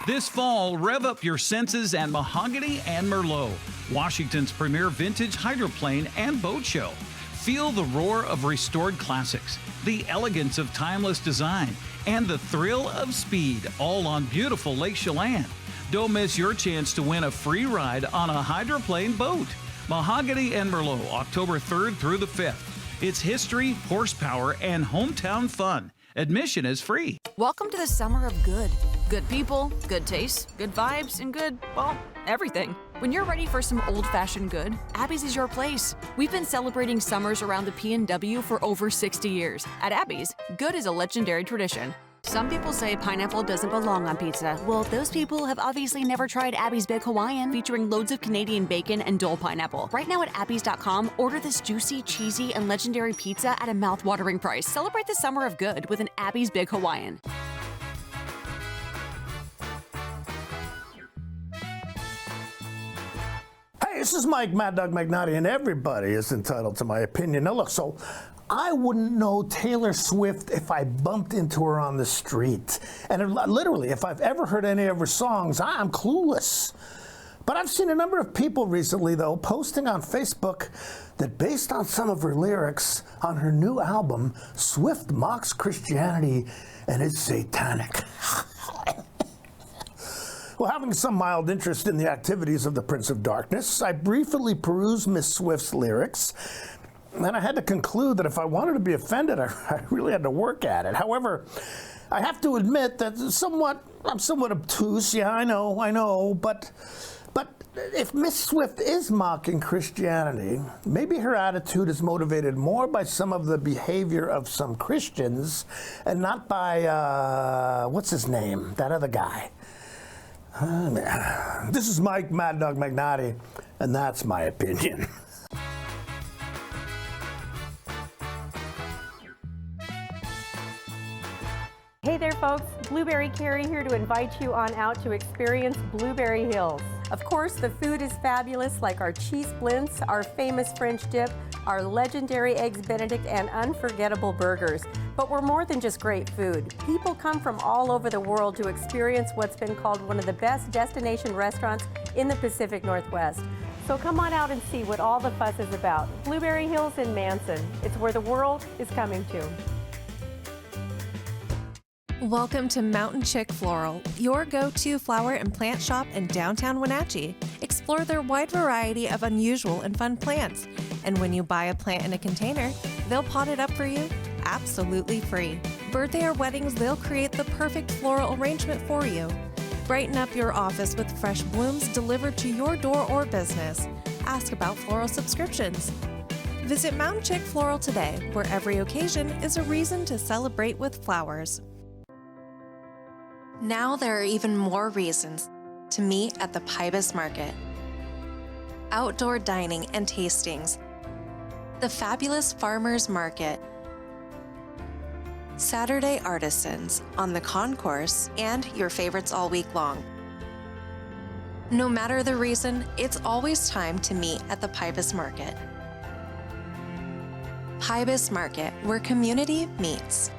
This fall, rev up your senses at Mahogany and Merlot, Washington's premier vintage hydroplane and boat show. Feel the roar of restored classics, the elegance of timeless design, and the thrill of speed, all on beautiful Lake Chelan. Don't miss your chance to win a free ride on a hydroplane boat. Mahogany and Merlot, October 3rd through the 5th. It's history, horsepower, and hometown fun. Admission is free. Welcome to the summer of good. Good people, good taste, good vibes, and good, well, everything. When you're ready for some old-fashioned good, Abby's is your place. We've been celebrating summers around the P&W for over 60 years. At Abby's, good is a legendary tradition. Some people say pineapple doesn't belong on pizza. Well, those people have obviously never tried Abby's Big Hawaiian, featuring loads of Canadian bacon and Dole pineapple. Right now at Abby's.com, order this juicy, cheesy, and legendary pizza at a mouth-watering price. Celebrate the summer of good with an Abby's Big Hawaiian. Hey, this is Mike Mad Dog Magnotti, and everybody is entitled to my opinion. Now look, so I wouldn't know Taylor Swift if I bumped into her on the street. And literally, if I've ever heard any of her songs, I'm clueless. But I've seen a number of people recently, though, posting on Facebook that based on some of her lyrics on her new album, Swift mocks Christianity and is satanic. Well, having some mild interest in the activities of the Prince of Darkness, I briefly perused Miss Swift's lyrics, and I had to conclude that if I wanted to be offended, I really had to work at it. However, I have to admit that I'm somewhat obtuse. Yeah, I know, but if Miss Swift is mocking Christianity, maybe her attitude is motivated more by some of the behavior of some Christians and not by, what's his name, that other guy. This is Mike Mad Dog Magnotti, and that's my opinion. Hey there, folks. Blueberry Carrie here to invite you on out to experience Blueberry Hills. Of course, the food is fabulous, like our cheese splints, our famous French dip, our legendary Eggs Benedict, and unforgettable burgers. But we're more than just great food. People come from all over the world to experience what's been called one of the best destination restaurants in the Pacific Northwest. So come on out and see what all the fuss is about. Blueberry Hills in Manson. It's where the world is coming to. Welcome to Mountain Chick Floral, your go-to flower and plant shop in downtown Wenatchee. Explore their wide variety of unusual and fun plants. And when you buy a plant in a container, they'll pot it up for you absolutely free. Birthday or weddings, they'll create the perfect floral arrangement for you. Brighten up your office with fresh blooms delivered to your door or business. Ask about floral subscriptions. Visit Mountain Chick Floral today, where every occasion is a reason to celebrate with flowers. Now there are even more reasons to meet at the Pybus Market. Outdoor dining and tastings, the fabulous Farmers Market, Saturday artisans on the concourse, and your favorites all week long. No matter the reason, it's always time to meet at the Pybus Market. Pybus Market, where community meets.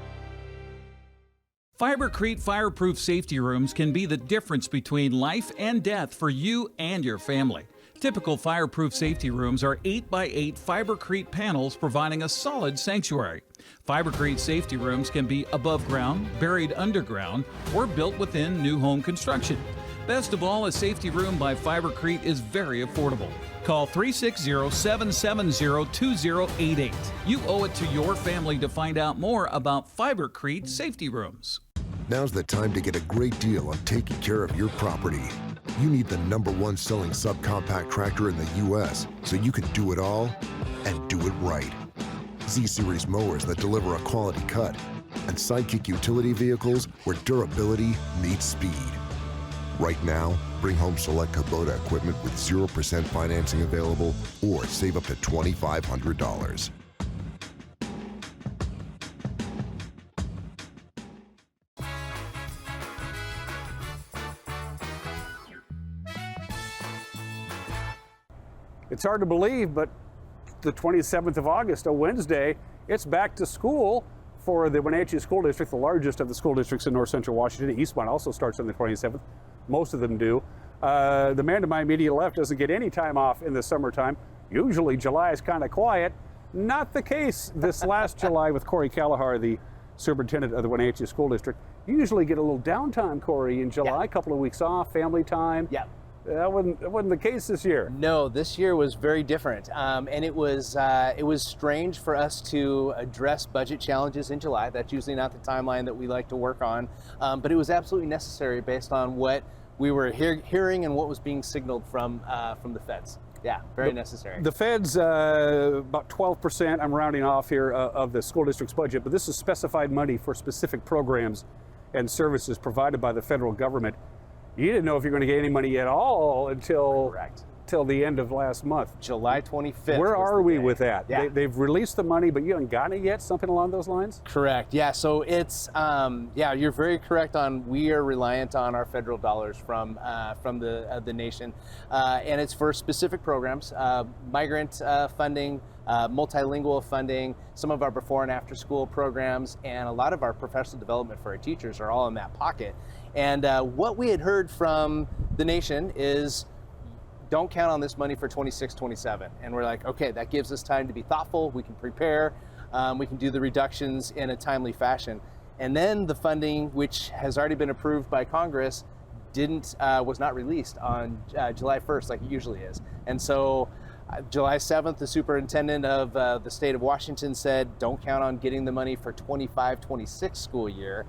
Fibercrete fireproof safety rooms can be the difference between life and death for you and your family. Typical fireproof safety rooms are 8x8 Fibercrete panels providing a solid sanctuary. Fibercrete safety rooms can be above ground, buried underground, or built within new home construction. Best of all, a safety room by Fibercrete is very affordable. Call 360-770-2088. You owe it to your family to find out more about Fibercrete safety rooms. Now's the time to get a great deal on taking care of your property. You need the #1 selling subcompact tractor in the U.S. so you can do it all and do it right. Z-Series mowers that deliver a quality cut, and Sidekick utility vehicles where durability meets speed. Right now, bring home select Kubota equipment with 0% financing available or save up to $2,500. It's hard to believe, but the 27th of August, a Wednesday, it's back to school for the Wenatchee School District, the largest of the school districts in north central Washington. Eastmont also starts on the 27th. most of them do. The man to my immediate left doesn't get any time off in the summertime. Usually July is kind of quiet. Not the case this last July with Corey Callahar, the superintendent of the Wenatchee School District. You usually get a little downtime, Corey, in July, a couple of weeks off, family time. Yeah. That wasn't the case this year. No, this year was very different, and it was strange for us to address budget challenges in July. That's usually not the timeline that we like to work on, but it was absolutely necessary based on what we were hearing and what was being signaled from the feds. Yeah, very necessary. The feds, about 12%, I'm rounding off here, of the school district's budget, but this is specified money for specific programs and services provided by the federal government. You didn't know if you're going to get any money at all until the end of last month. July 25th. Where are we with that? Yeah. They've released the money, but you haven't gotten it yet? Something along those lines? Correct. Yeah. So it's you're very correct on. We are reliant on our federal dollars from the nation, and it's for specific programs, migrant funding, multilingual funding, some of our before and after school programs, and a lot of our professional development for our teachers are all in that pocket. And what we had heard from the nation is, don't count on this money for 26-27. And we're like, okay, that gives us time to be thoughtful. We can prepare. We can do the reductions in a timely fashion. And then the funding, which has already been approved by Congress, was not released on July 1st like it usually is. And so July 7th, the superintendent of the state of Washington said, don't count on getting the money for 25-26 school year.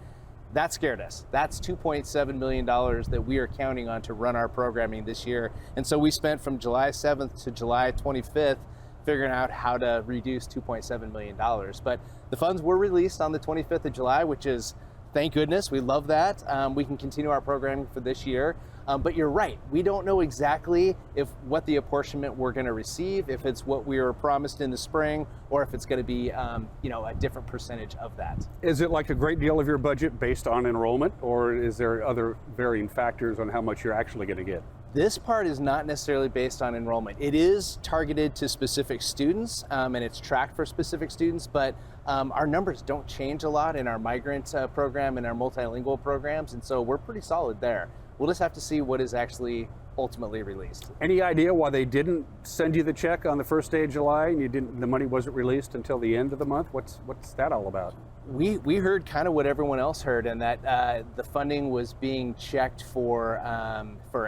That scared us. That's $2.7 million that we are counting on to run our programming this year. And so we spent from July 7th to July 25th figuring out how to reduce $2.7 million. But the funds were released on the 25th of July, which is, thank goodness, we love that. We can continue our programming for this year. But you're right, we don't know exactly what the apportionment we're going to receive, if it's what we were promised in the spring, or if it's going to be a different percentage of that. Is it like a great deal of your budget based on enrollment, or is there other varying factors on how much you're actually going to get? This part is not necessarily based on enrollment. It is targeted to specific students, and it's tracked for specific students, but our numbers don't change a lot in our migrant program and our multilingual programs, and so we're pretty solid there. We'll just have to see what is actually ultimately released. Any idea why they didn't send you the check on the first day of July and the money wasn't released until the end of the month? What's that all about? We heard kind of what everyone else heard, and that the funding was being checked for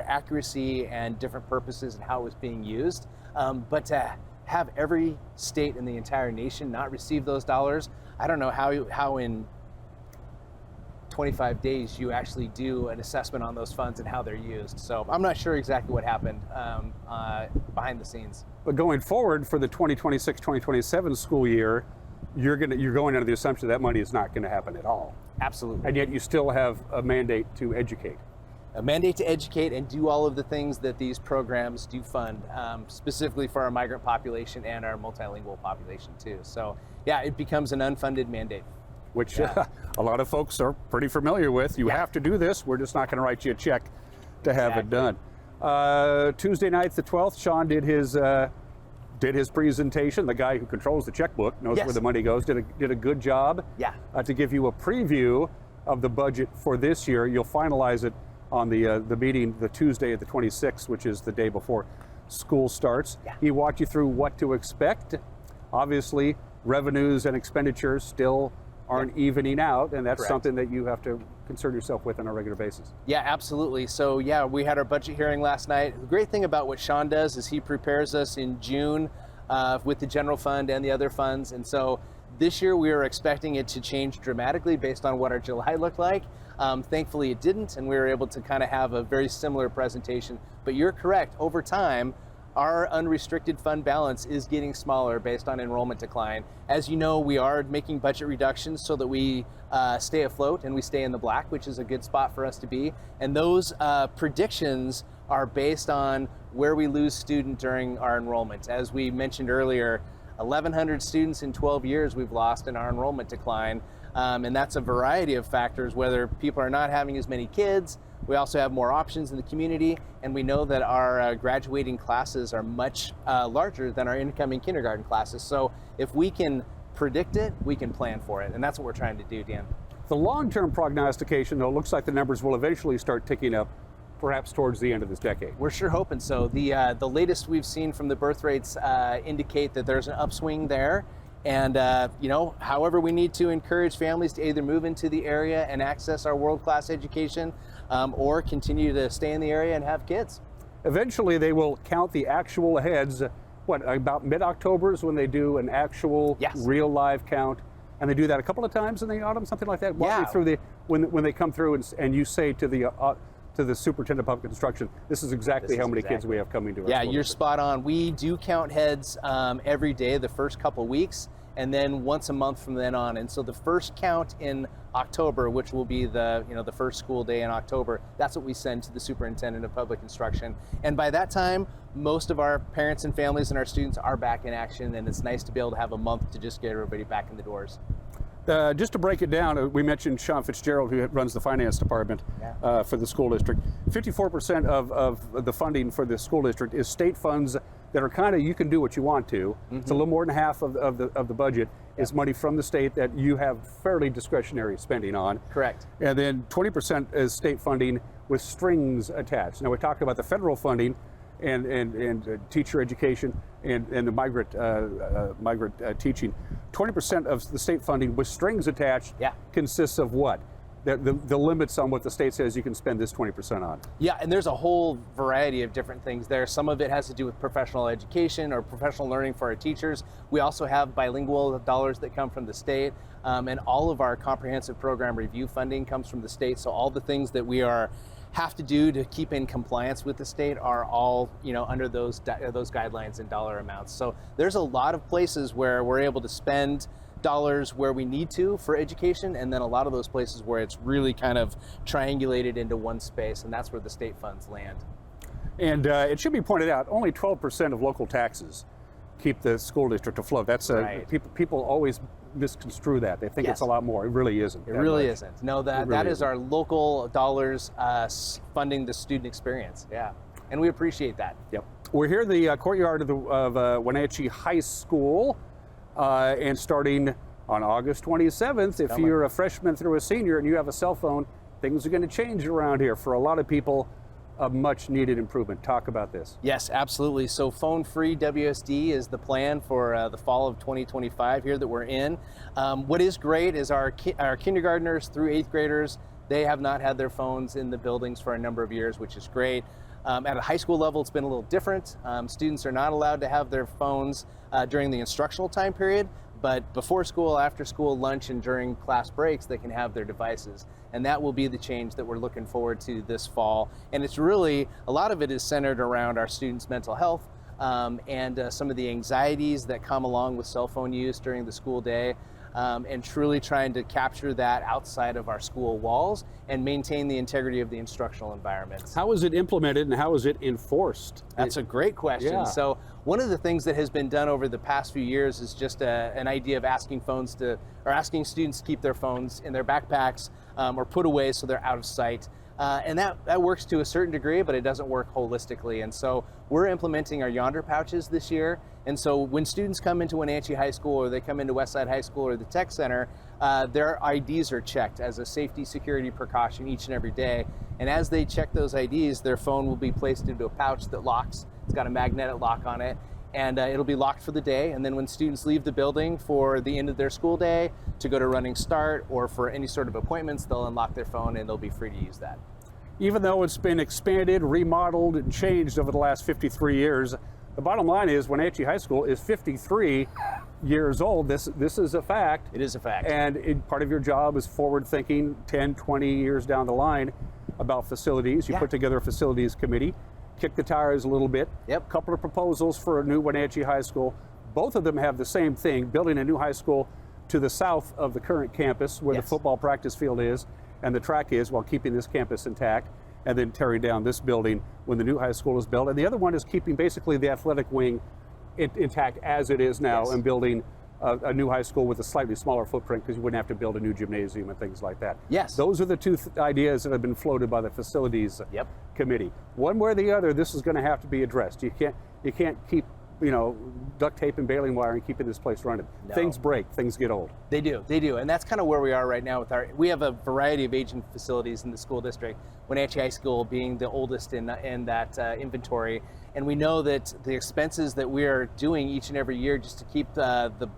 accuracy and different purposes and how it was being used. But to have every state in the entire nation not receive those dollars, I don't know how in 25 days you actually do an assessment on those funds and how they're used. So I'm not sure exactly what happened behind the scenes. But going forward for the 2026-2027 school year, you're going under the assumption that money is not going to happen at all. Absolutely. And yet you still have a mandate to educate. A mandate to educate and do all of the things that these programs do fund, specifically for our migrant population and our multilingual population too. So yeah, it becomes an unfunded mandate. Which a lot of folks are pretty familiar with. You have to do this. We're just not going to write you a check to have it done. Tuesday night, the 12th, Sean did his presentation. The guy who controls the checkbook, knows where the money goes, did a good job. Yeah. To give you a preview of the budget for this year. You'll finalize it on the meeting the Tuesday at the 26th, which is the day before school starts. Yeah. He walked you through what to expect. Obviously, revenues and expenditures still aren't evening out, and that's something that you have to concern yourself with on a regular basis. Yeah, absolutely. So yeah, we had our budget hearing last night. The great thing about what Sean does is he prepares us in June with the general fund and the other funds, and so this year we are expecting it to change dramatically based on what our July looked like. Thankfully it didn't, and we were able to kind of have a very similar presentation. But you're correct, over time our unrestricted fund balance is getting smaller based on enrollment decline. As you know, we are making budget reductions so that we stay afloat and we stay in the black, which is a good spot for us to be. And those predictions are based on where we lose student during our enrollment. As we mentioned earlier, 1,100 students in 12 years we've lost in our enrollment decline. And that's a variety of factors, whether people are not having as many kids. We also have more options in the community, and we know that our graduating classes are much larger than our incoming kindergarten classes. So if we can predict it, we can plan for it, and that's what we're trying to do, Dan. The long-term prognostication, though, looks like the numbers will eventually start ticking up perhaps towards the end of this decade. We're sure hoping so. The latest we've seen from the birth rates indicate that there's an upswing there. And, you know, however, we need to encourage families to either move into the area and access our world-class education or continue to stay in the area and have kids. Eventually, they will count the actual heads, what, about mid-October is when they do an actual real live count. And they do that a couple of times in the autumn, something like that? Walk me through when they come through and you say to the superintendent of public instruction, this is exactly how many kids we have coming to our school you're district. spot on. We do count heads every day the first couple weeks, and then once a month from then on. And so the first count in October, which will be the first school day in October, that's what we send to the superintendent of public instruction. And by that time, most of our parents and families and our students are back in action, and it's nice to be able to have a month to just get everybody back in the doors. Just to break it down, we mentioned Sean Fitzgerald, who runs the finance department for the school district. 54% of the funding for the school district is state funds that are kind of, you can do what you want to. It's a little more than half of the budget is money from the state that you have fairly discretionary spending on. Correct. And then 20% is state funding with strings attached. Now we talked about the federal funding and teacher education and the migrant teaching. 20% of the state funding with strings attached consists of what? The limits on what the state says you can spend this 20% on. Yeah, and there's a whole variety of different things there. Some of it has to do with professional education or professional learning for our teachers. We also have bilingual dollars that come from the state, and all of our comprehensive program review funding comes from the state. So all the things that we have to do to keep in compliance with the state are all, under those guidelines and dollar amounts. So there's a lot of places where we're able to spend dollars where we need to for education, and then a lot of those places where it's really kind of triangulated into one space, and that's where the state funds land. And it should be pointed out, only 12% of local taxes keep the school district afloat. That's people always misconstrue that. They think it's a lot more. It really isn't. It really isn't. No, that is our local dollars funding the student experience. Yeah, and we appreciate that. Yep. We're here in the courtyard of Wenatchee High School, and starting on August 27th, if you're a freshman through a senior and you have a cell phone, things are going to change around here. For a lot of people, a much needed improvement. Talk about this. Yes, absolutely. So phone-free WSD is the plan for the fall of 2025 here that we're in. What is great is our kindergartners through 8th graders, they have not had their phones in the buildings for a number of years, which is great. At a high school level, it's been a little different. Students are not allowed to have their phones during the instructional time period, but before school, after school, lunch, and during class breaks, they can have their devices. And that will be the change that we're looking forward to this fall. And it's really, a lot of it is centered around our students' mental health and some of the anxieties that come along with cell phone use during the school day. And truly trying to capture that outside of our school walls and maintain the integrity of the instructional environment. How is it implemented and how is it enforced? That's a great question. Yeah. So one of the things that has been done over the past few years is just an idea of asking students to keep their phones in their backpacks or put away so they're out of sight. And that works to a certain degree, but it doesn't work holistically. And so we're implementing our Yonder pouches this year. And so when students come into Wenatchee High School or they come into Westside High School or the Tech Center, their IDs are checked as a safety security precaution each and every day. And as they check those IDs, their phone will be placed into a pouch that locks. It's got a magnetic lock on it. And it'll be locked for the day. And then when students leave the building for the end of their school day to go to running start or for any sort of appointments, they'll unlock their phone and they'll be free to use that. Even though it's been expanded, remodeled, and changed over the last 53 years, the bottom line is Wenatchee High School is 53 years old. This is a fact. It is a fact. And part of your job is forward thinking 10, 20 years down the line about facilities. You put together a facilities committee, kick the tires a little bit. Yep. A couple of proposals for a new Wenatchee High School. Both of them have the same thing, building a new high school to the south of the current campus where the football practice field is and the track is, while keeping this campus intact, and then tearing down this building when the new high school is built. And the other one is keeping basically the athletic wing intact as it is now and building a new high school with a slightly smaller footprint because you wouldn't have to build a new gymnasium and things like that. Yes. Those are the two ideas that have been floated by the facilities committee. One way or the other, this is going to have to be addressed. You can't keep duct tape and baling wire and keeping this place running. No. Things break, things get old. They do, and that's kind of where we are right now with we have a variety of aging facilities in the school district, Wenatchee High School being the oldest in that inventory, and we know that the expenses that we are doing each and every year just to keep the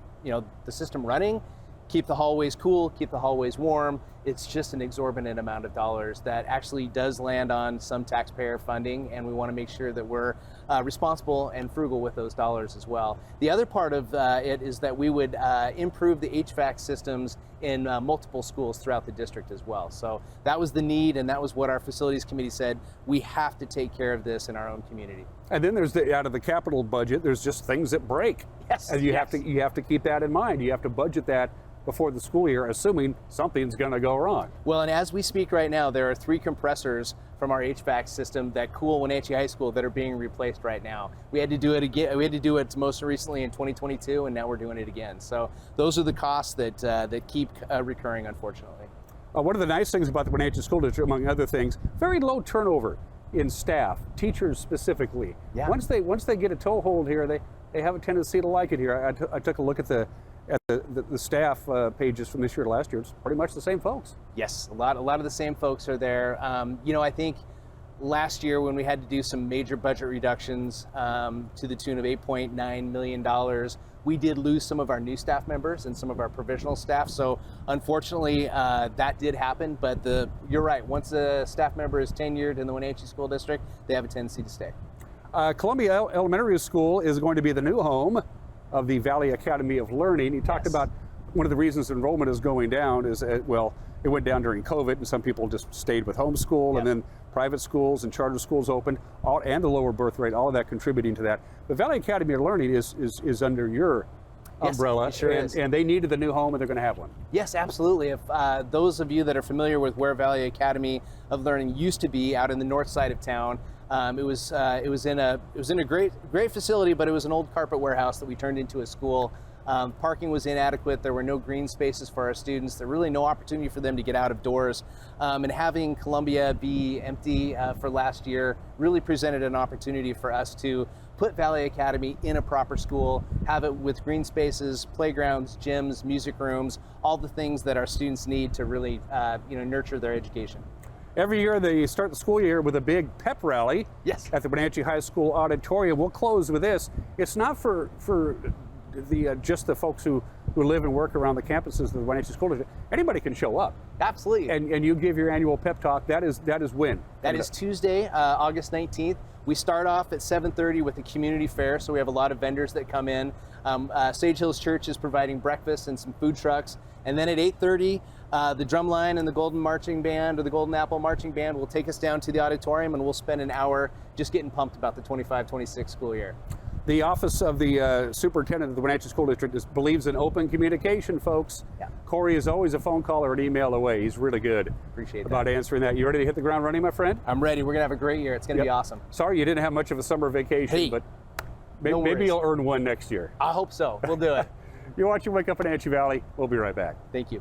system running, keep the hallways cool, keep the hallways warm, it's just an exorbitant amount of dollars that actually does land on some taxpayer funding, and we want to make sure that we're responsible and frugal with those dollars as well. The other part of it is that we would improve the HVAC systems in multiple schools throughout the district as well. So that was the need, and that was what our facilities committee said, we have to take care of this in our own community. And then there's out of the capital budget, there's just things that break. Yes. And you have to keep that in mind. You have to budget that before the school year, assuming something's going to go wrong. Well, and as we speak right now, there are 3 compressors from our HVAC system that cool Wenatchee High School that are being replaced right now. We had to do it again. We had to do it most recently in 2022, and now we're doing it again. So those are the costs that keep recurring, unfortunately. One of the nice things about the Wenatchee School District, among other things, very low turnover in staff, teachers specifically. Yeah. Once they get a toehold here, they have a tendency to like it here. I took a look at the staff pages from this year to last year. It's pretty much the same folks. Yes, a lot of the same folks are there. I think last year when we had to do some major budget reductions to the tune of $8.9 million, we did lose some of our new staff members and some of our provisional staff. So unfortunately, that did happen. But you're right. Once a staff member is tenured in the Wenatchee School District, they have a tendency to stay. Columbia Elementary School is going to be the new home of the Valley Academy of Learning. He talked about one of the reasons enrollment is going down is, it went down during COVID, and some people just stayed with homeschool, and then private schools and charter schools opened, and the lower birth rate, all of that contributing to that. The Valley Academy of Learning is under your umbrella, it sure is. And they needed the new home, and they're going to have one. Yes, absolutely. If those of you that are familiar with where Valley Academy of Learning used to be, out in the north side of town, it was in a great facility, but it was an old carpet warehouse that we turned into a school. Parking was inadequate. There were no green spaces for our students. There really no opportunity for them to get out of doors. And having Columbia be empty for last year really presented an opportunity for us to put Valley Academy in a proper school, have it with green spaces, playgrounds, gyms, music rooms, all the things that our students need to really nurture their education. Every year they start the school year with a big pep rally at the Wenatchee High School auditorium. We'll close with this. It's not for just the folks who live and work around the campuses of the Wenatchee School District. Anybody can show up. Absolutely. And you give your annual pep talk. That is when? That is Tuesday, August 19th. We start off at 7:30 with a community fair, so we have a lot of vendors that come in. Sage Hills Church is providing breakfast and some food trucks. And then at 8:30, the Drumline and the Golden Marching Band, or the Golden Apple Marching Band, will take us down to the auditorium, and we'll spend an hour just getting pumped about the 25-26 school year. The office of the superintendent of the Wenatchee School District believes in open communication, folks. Yeah. Corey is always a phone call or an email away. He's really good about answering that. You ready to hit the ground running, my friend? I'm ready. We're going to have a great year. It's going to be awesome. Sorry you didn't have much of a summer vacation, but maybe you'll earn one next year. I hope so. We'll do it. You're watching Wake Up Wenatchee Valley. We'll be right back. Thank you.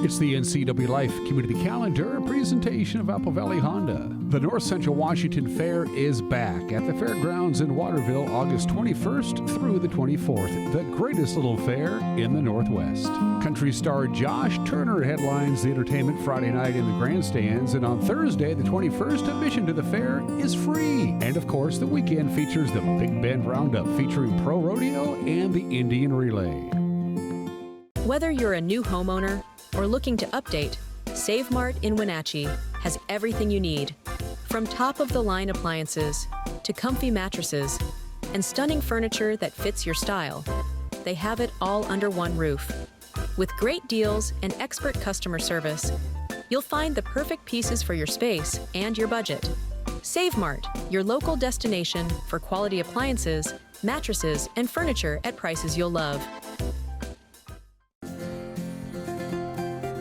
It's the NCWLIFE Community Calendar, a presentation of Apple Valley Honda. The North Central Washington Fair is back at the fairgrounds in Waterville, August 21st through the 24th, the greatest little fair in the Northwest. Country star Josh Turner headlines the entertainment Friday night in the grandstands, and on Thursday, the 21st, admission to the fair is free. And of course, the weekend features the Big Bend Roundup featuring Pro Rodeo and the Indian Relay. Whether you're a new homeowner or looking to update, Save Mart in Wenatchee has everything you need. From top-of-the-line appliances to comfy mattresses and stunning furniture that fits your style, they have it all under one roof. With great deals and expert customer service, you'll find the perfect pieces for your space and your budget. Save Mart, your local destination for quality appliances, mattresses, and furniture at prices you'll love.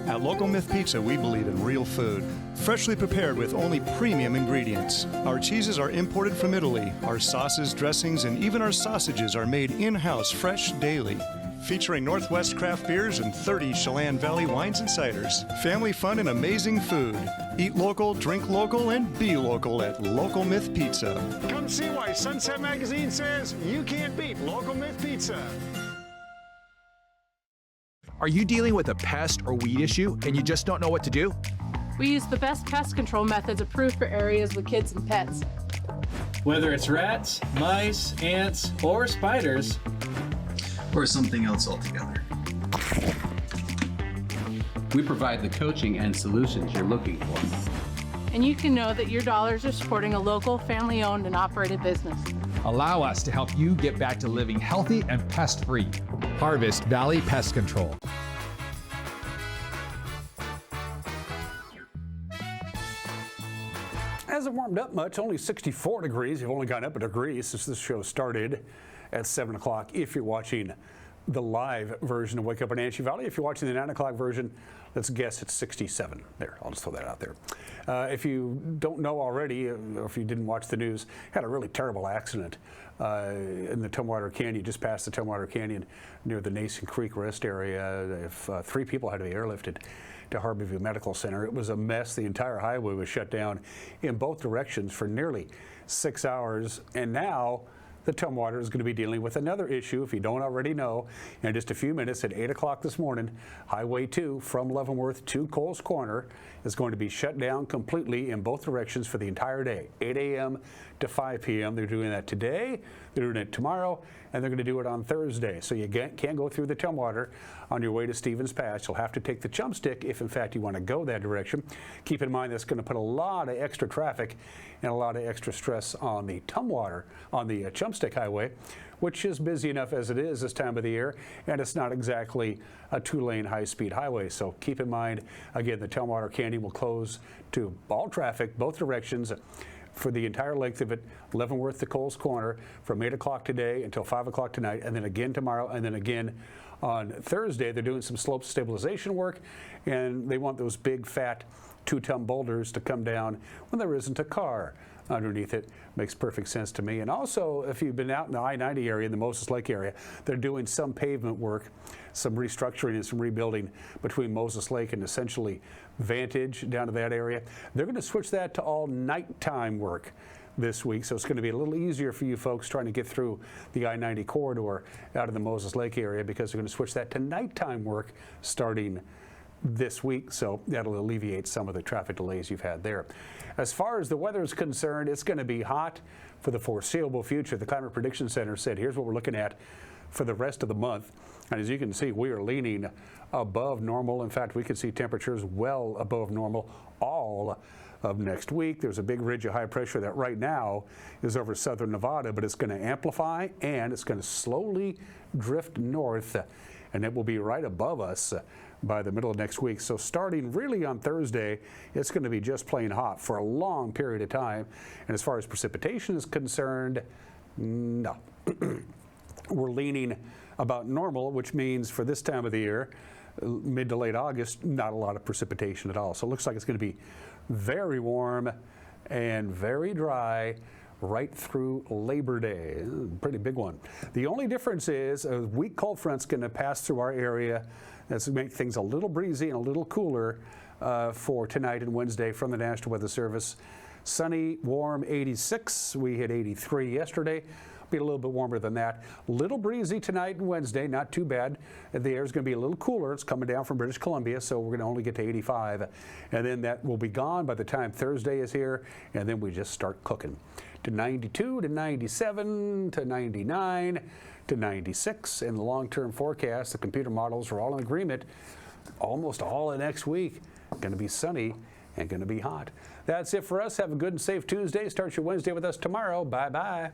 At Local Myth Pizza, we believe in real food, freshly prepared with only premium ingredients. Our cheeses are imported from Italy. Our sauces, dressings, and even our sausages are made in-house fresh daily. Featuring Northwest craft beers and 30 Chelan Valley wines and ciders. Family fun and amazing food. Eat local, drink local, and be local at Local Myth Pizza. Come see why Sunset Magazine says you can't beat Local Myth Pizza. Are you dealing with a pest or weed issue and you just don't know what to do? We use the best pest control methods approved for areas with kids and pets. Whether it's rats, mice, ants, or spiders, or something else altogether. We provide the coaching and solutions you're looking for. And you can know that your dollars are supporting a local, family-owned and operated business. Allow us to help you get back to living healthy and pest-free. Harvest Valley Pest Control. Hasn't warmed up much, only 64 degrees. You've only gone up a degree since this show started at 7 o'clock if you're watching the live version of Wake Up Wenatchee Valley. If you're watching the 9 o'clock version, let's guess it's 67. There, I'll just throw that out there. If you don't know already, or if you didn't watch the news, had a really terrible accident in the Tumwater Canyon, just past the Tumwater Canyon near the Nason Creek Rest area. 3 people had to be airlifted to Harborview Medical Center. It was a mess. The entire highway was shut down in both directions for nearly 6 hours, and now the Tumwater is going to be dealing with another issue, if you don't already know. In just a few minutes at 8 o'clock this morning, Highway 2 from Leavenworth to Coles Corner is going to be shut down completely in both directions for the entire day, 8 a.m. to 5 p.m. They're doing that today, they're doing it tomorrow, and they're going to do it on Thursday. So you can't go through the Tumwater on your way to Stevens Pass. You'll have to take the Chum Stick if, in fact, you want to go that direction. Keep in mind that's going to put a lot of extra traffic and a lot of extra stress on the Tumwater, on the Chum Stick Highway, which is busy enough as it is this time of the year, and it's not exactly a 2-lane high-speed highway. So keep in mind, again, the Tumwater Canyon will close to all traffic, both directions, for the entire length of it, Leavenworth to Coles Corner, from 8 o'clock today until 5 o'clock tonight, and then again tomorrow, and then again on Thursday. They're doing some slope stabilization work, and they want those big, fat 2-ton boulders to come down when there isn't a car underneath it. Makes perfect sense to me. And also, if you've been out in the I-90 area, in the Moses Lake area, they're doing some pavement work, some restructuring and some rebuilding between Moses Lake and essentially Vantage down to that area. They're going to switch that to all nighttime work this week, so it's going to be a little easier for you folks trying to get through the I-90 corridor out of the Moses Lake area, because they're going to switch that to nighttime work starting this week, so that'll alleviate some of the traffic delays you've had there. As far as the weather is concerned, it's going to be hot for the foreseeable future. The Climate Prediction Center said, here's what we're looking at for the rest of the month. And as you can see, we are leaning above normal. In fact, we can see temperatures well above normal all of next week. There's a big ridge of high pressure that right now is over southern Nevada, but it's going to amplify and it's going to slowly drift north, and it will be right above us by the middle of next week. So starting really on Thursday, it's going to be just plain hot for a long period of time. And as far as precipitation is concerned, no. We're leaning about normal, which means for this time of the year, mid to late August, not a lot of precipitation at all. So it looks like it's going to be very warm and very dry right through Labor Day. Pretty big one. The only difference is a weak cold front's going to pass through our area. That's going to make things a little breezy and a little cooler for tonight and Wednesday from the National Weather Service. Sunny, warm, 86. We hit 83 yesterday. Be a little bit warmer than that. Little breezy tonight and Wednesday, not too bad. The air is going to be a little cooler. It's coming down from British Columbia, so we're going to only get to 85. And then that will be gone by the time Thursday is here, and then we just start cooking. To 92, to 97, to 99, to 96. In the long-term forecast, the computer models are all in agreement. Almost all of next week. Going to be sunny and going to be hot. That's it for us. Have a good and safe Tuesday. Start your Wednesday with us tomorrow. Bye-bye.